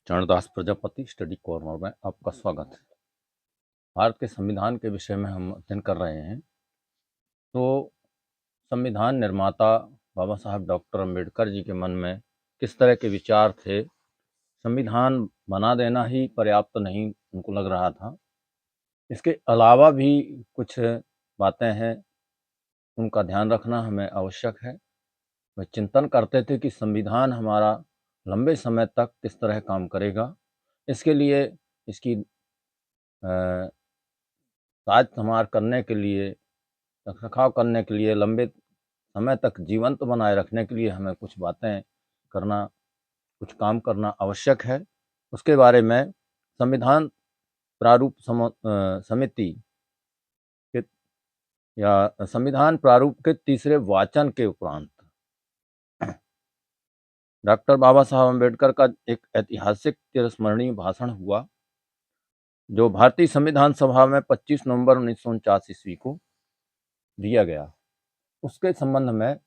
Charandas Prajapati study corner में आपका स्वागत है। भारत के संविधान के विषय में हम अध्ययन कर रहे हैं। तो संविधान निर्माता बाबा साहब डॉक्टर अंबेडकर जी के मन में किस तरह के विचार थे, संविधान बना देना ही पर्याप्त नहीं उनको लग रहा था, इसके अलावा भी कुछ बातें हैं, उनका ध्यान रखना हमें आवश्यक है। वे चिंतन करते थे कि संविधान हमारा लंबे समय तक किस तरह काम करेगा, इसके लिए इसकी साज संवार करने के लिए, रखरखाव करने के लिए, लंबे समय तक जीवंत बनाए रखने के लिए हमें कुछ बातें करना, कुछ काम करना आवश्यक है। उसके बारे में संविधान प्रारूप समिति के या संविधान प्रारूप के तीसरे वाचन के उपरांत डॉक्टर बाबा साहब अम्बेडकर का एक ऐतिहासिक चिरस्मरणीय भाषण हुआ, जो भारतीय संविधान सभा में 25 नवंबर 1949 ईस्वी को दिया गया। उसके संबंध में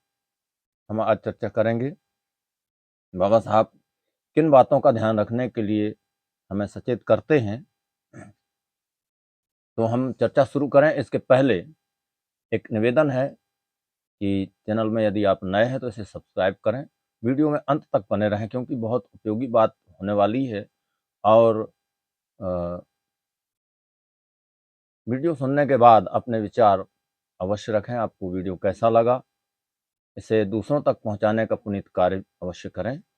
हम आज चर्चा करेंगे। बाबा साहब किन बातों का ध्यान रखने के लिए हमें सचेत करते हैं, तो हम चर्चा शुरू करें इसके पहले एक निवेदन है कि चैनल में यदि आप नए हैं तो इसे सब्सक्राइब करें, वीडियो में अंत तक बने रहें क्योंकि बहुत उपयोगी बात होने वाली है। और वीडियो सुनने के बाद अपने विचार अवश्य रखें, आपको वीडियो कैसा लगा, इसे दूसरों तक पहुंचाने का पुनीत कार्य अवश्य करें। तो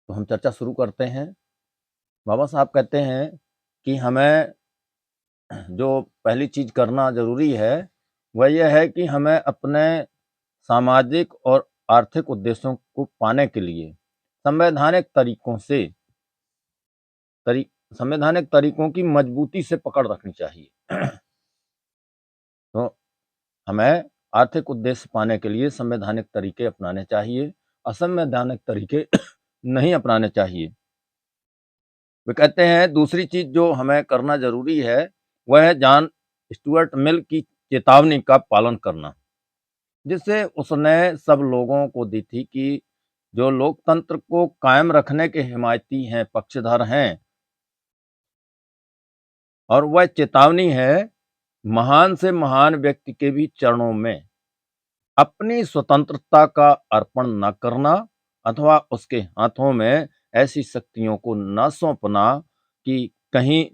हम चर्चा शुरू करते हैं। बाबा साहब कहते हैं कि हमें जो पहली चीज करना जरूरी है वह यह है कि हमें अपने सामाजिक और आर्थिक उद्देश्यों को पाने के लिए संवैधानिक तरीकों की मजबूती से पकड़ रखनी चाहिए। तो हमें आर्थिक उद्देश्य पाने के लिए संवैधानिक तरीके अपनाने चाहिए, असंवैधानिक तरीके नहीं अपनाने चाहिए। वे कहते हैं दूसरी चीज जो हमें करना जरूरी है वह है जॉन स्टुअर्ट मिल की चेतावनी का पालन करना, जिससे उसने सब लोगों को दी थी कि जो लोकतंत्र को कायम रखने के हिमायती हैं, पक्षधर हैं, और वह चेतावनी है महान से महान व्यक्ति के भी चरणों में अपनी स्वतंत्रता का अर्पण न करना अथवा उसके हाथों में ऐसी शक्तियों को न सौंपना कि कहीं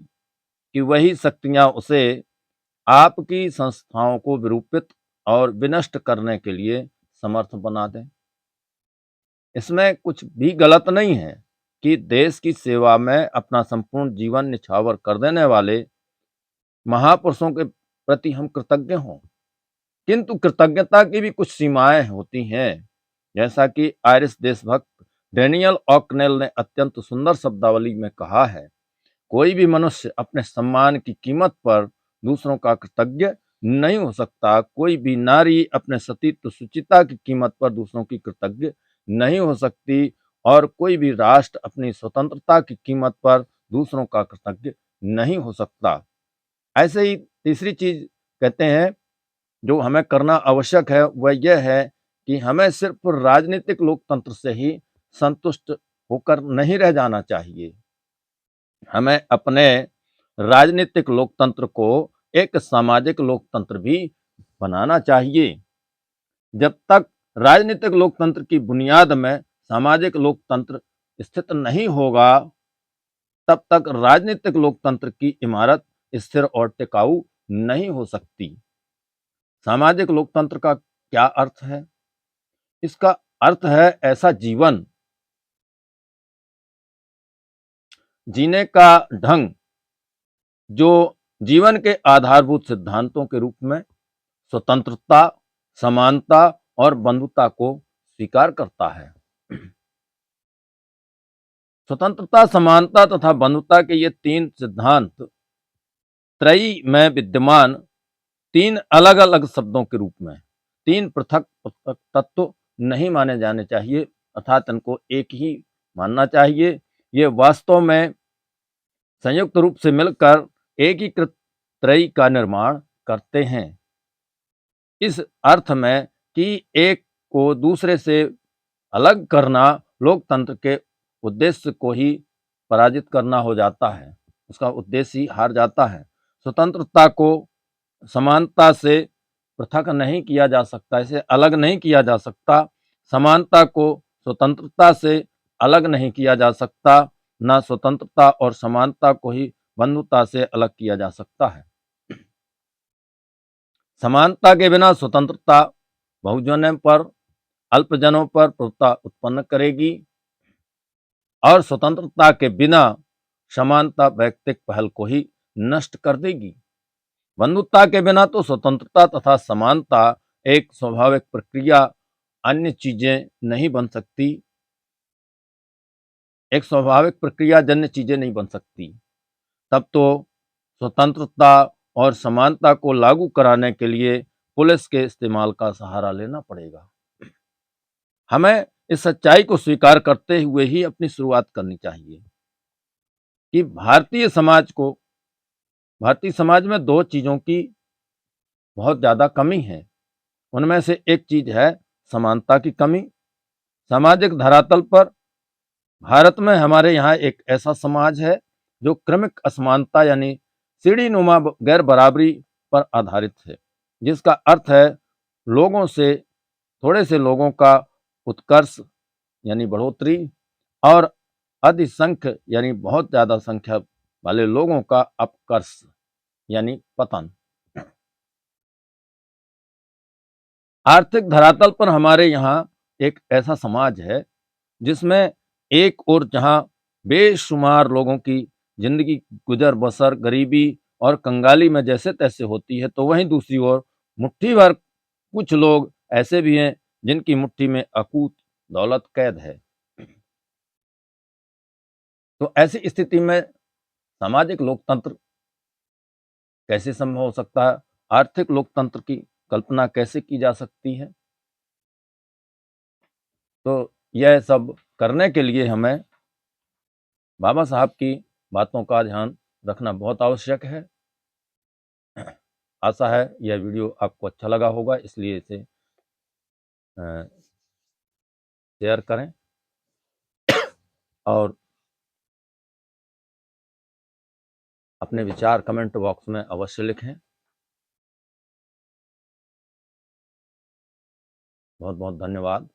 कि वही शक्तियां उसे आपकी संस्थाओं को विरूपित और विनष्ट करने के लिए समर्थ बना दें। इसमें कुछ भी गलत नहीं है कि देश की सेवा में अपना संपूर्ण जीवन निछावर कर देने वाले महापुरुषों के प्रति हम कृतज्ञ हों, किंतु कृतज्ञता की भी कुछ सीमाएं होती हैं। जैसा कि आयरिश देशभक्त डेनियल ऑकनेल ने अत्यंत सुंदर शब्दावली में कहा है, कोई भी मनुष्य अपने सम्मान की कीमत पर दूसरों का कृतज्ञ नहीं हो सकता, कोई भी नारी अपने सतीत्व सुचिता की कीमत पर दूसरों की कृतज्ञ नहीं हो सकती, और कोई भी राष्ट्र अपनी स्वतंत्रता की कीमत पर दूसरों का कृतज्ञ नहीं हो सकता। ऐसे ही तीसरी चीज कहते हैं जो हमें करना आवश्यक है वह यह है कि हमें सिर्फ राजनीतिक लोकतंत्र से ही संतुष्ट होकर नहीं रह जाना चाहिए। हमें अपने राजनीतिक लोकतंत्र को एक सामाजिक लोकतंत्र भी बनाना चाहिए। जब तक राजनीतिक लोकतंत्र की बुनियाद में सामाजिक लोकतंत्र स्थित नहीं होगा, तब तक राजनीतिक लोकतंत्र की इमारत स्थिर और टिकाऊ नहीं हो सकती। सामाजिक लोकतंत्र का क्या अर्थ है? इसका अर्थ है ऐसा जीवन जीने का ढंग जो जीवन के आधारभूत सिद्धांतों के रूप में स्वतंत्रता, समानता और बंधुता को स्वीकार करता है। स्वतंत्रता, समानता तथा बंधुता के ये तीन सिद्धांत त्रयी में विद्यमान तीन अलग अलग शब्दों के रूप में तीन पृथक पृथक तत्व नहीं माने जाने चाहिए, अर्थात इनको एक ही मानना चाहिए। ये वास्तव में संयुक्त रूप से मिलकर एकीकृत त्रयी का निर्माण करते हैं, इस अर्थ में कि एक को दूसरे से अलग करना लोकतंत्र के उद्देश्य को ही पराजित करना हो जाता है, उसका उद्देश्य ही हार जाता है। स्वतंत्रता को समानता से पृथक नहीं किया जा सकता, इसे अलग नहीं किया जा सकता। समानता को स्वतंत्रता से अलग नहीं किया जा सकता, ना स्वतंत्रता और समानता को ही बंधुता से अलग किया जा सकता है। समानता के बिना स्वतंत्रता बहुजनों पर, अल्पजनों पर प्रभुत्व उत्पन्न करेगी और स्वतंत्रता के बिना समानता वैयक्तिक पहल को ही नष्ट कर देगी। बंधुता के बिना तो स्वतंत्रता तथा समानता एक स्वाभाविक प्रक्रिया, अन्य चीजें नहीं बन सकती, एक स्वाभाविक प्रक्रिया जन्य चीजें नहीं बन सकती। तब तो स्वतंत्रता और समानता को लागू कराने के लिए पुलिस के इस्तेमाल का सहारा लेना पड़ेगा। हमें इस सच्चाई को स्वीकार करते हुए ही अपनी शुरुआत करनी चाहिए कि भारतीय समाज में दो चीजों की बहुत ज्यादा कमी है। उनमें से एक चीज है समानता की कमी। सामाजिक धरातल पर भारत में हमारे यहाँ एक ऐसा समाज है जो क्रमिक असमानता यानी सीढ़ीनुमा गैर बराबरी पर आधारित है, जिसका अर्थ है लोगों से, थोड़े से लोगों का उत्कर्ष यानी बढ़ोतरी और अधिसंख्य यानी बहुत ज्यादा संख्या वाले लोगों का अपकर्ष यानी पतन। आर्थिक धरातल पर हमारे यहाँ एक ऐसा समाज है जिसमें एक ओर जहां बेशुमार लोगों की जिंदगी गुजर बसर गरीबी और कंगाली में जैसे तैसे होती है, तो वहीं दूसरी ओर मुट्ठी भर कुछ लोग ऐसे भी हैं जिनकी मुट्ठी में अकूत दौलत कैद है। तो ऐसी स्थिति में सामाजिक लोकतंत्र कैसे संभव हो सकता है, आर्थिक लोकतंत्र की कल्पना कैसे की जा सकती है? तो यह सब करने के लिए हमें बाबा साहब की बातों का ध्यान रखना बहुत आवश्यक है। आशा है यह वीडियो आपको अच्छा लगा होगा, इसलिए इसे शेयर करें और अपने विचार कमेंट बॉक्स में अवश्य लिखें। बहुत बहुत धन्यवाद।